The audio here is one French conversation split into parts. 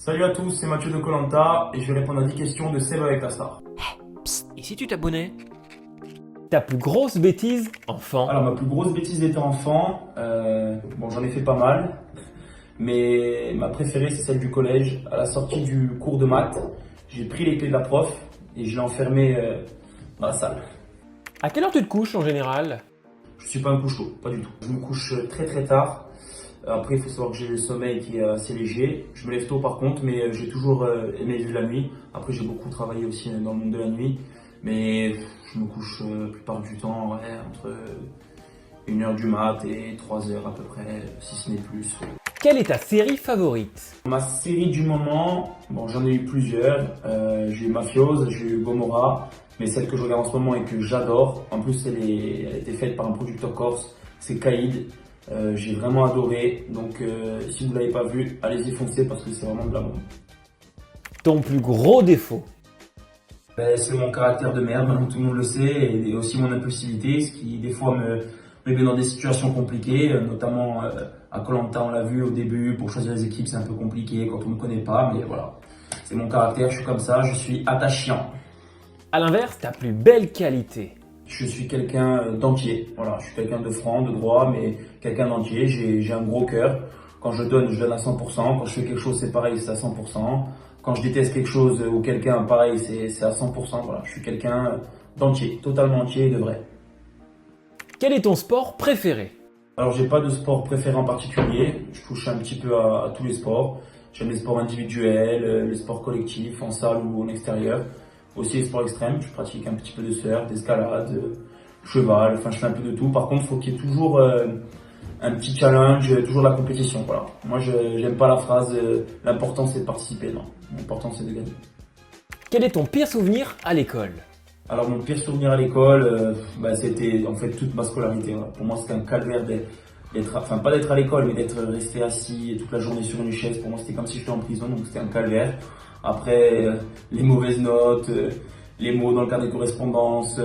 Salut à tous, c'est Mathieu de koh et je vais répondre à 10 questions de Seb avec la star. Psst, et si tu t'abonnais? Ta plus grosse bêtise, enfant. Alors ma plus grosse bêtise d'étant enfant, bon j'en ai fait pas mal, mais ma préférée c'est celle du collège. À la sortie du cours de maths, j'ai pris les clés de la prof et je l'ai enfermé dans la salle. À quelle heure tu te couches en général? Je suis pas un couche-tôt, pas du tout. Je me couche très très tard. Après, il faut savoir que j'ai le sommeil qui est assez léger. Je me lève tôt par contre, mais j'ai toujours aimé vivre la nuit. Après, j'ai beaucoup travaillé aussi dans le monde de la nuit. Mais je me couche la plupart du temps entre 1h du mat et 3h à peu près, si ce n'est plus. Quelle est ta série favorite? Ma série du moment, bon, j'en ai eu plusieurs. J'ai eu Mafioso, j'ai eu Gomorrah. Mais celle que je regarde en ce moment et que j'adore, en plus elle a été faite par un producteur corse, c'est Caïd. J'ai vraiment adoré, donc si vous ne l'avez pas vu, allez-y foncez parce que c'est vraiment de la bombe. Ton plus gros défaut? C'est mon caractère de merde, maintenant tout le monde le sait, et aussi mon impulsivité, ce qui des fois me met dans des situations compliquées, notamment à koh on l'a vu au début, pour choisir les équipes c'est un peu compliqué quand on ne me connaît pas, mais voilà, c'est mon caractère, je suis comme ça, je suis attachant. À l'inverse, ta plus belle qualité? Je suis quelqu'un d'entier, voilà, je suis quelqu'un de franc, de droit, mais quelqu'un d'entier, j'ai un gros cœur. Quand je donne à 100%, quand je fais quelque chose c'est pareil, c'est à 100%. Quand je déteste quelque chose ou quelqu'un, pareil, c'est à 100%, voilà, je suis quelqu'un d'entier, totalement entier et de vrai. Quel est ton sport préféré? Alors j'ai pas de sport préféré en particulier, je touche un petit peu à tous les sports. J'aime les sports individuels, les sports collectifs, en salle ou en extérieur. Aussi les sports extrêmes, je pratique un petit peu de surf, d'escalade, cheval, enfin je fais un peu de tout. Par contre, il faut qu'il y ait toujours un petit challenge, toujours de la compétition. Voilà. Moi, je n'aime pas la phrase l'important c'est de participer, non. L'important c'est de gagner. Quel est ton pire souvenir à l'école? Alors mon pire souvenir à l'école, c'était en fait toute ma scolarité. Voilà. Pour moi, c'était un calvaire enfin pas d'être à l'école, mais d'être resté assis toute la journée sur une chaise. Pour moi, c'était comme si j'étais en prison, donc c'était un calvaire. Après, les mauvaises notes, les mots dans le cadre des correspondances,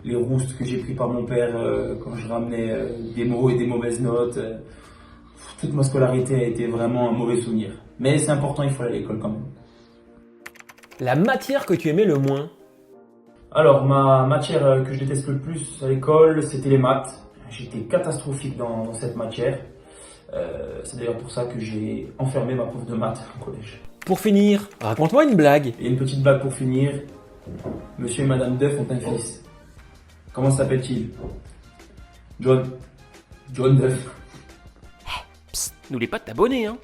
les roustes que j'ai pris par mon père quand je ramenais des mots et des mauvaises notes. Toute ma scolarité a été vraiment un mauvais souvenir. Mais c'est important, il faut aller à l'école quand même. La matière que tu aimais le moins? Alors, ma matière que je déteste le plus à l'école, c'était les maths. J'étais catastrophique dans cette matière. C'est d'ailleurs pour ça que j'ai enfermé ma prof de maths au collège. Pour finir, raconte-moi une blague. Et une petite blague pour finir. Monsieur et Madame Duff ont un fils. Comment s'appelle-t-il? John. John Duff. Psst, n'oublie pas de t'abonner, hein.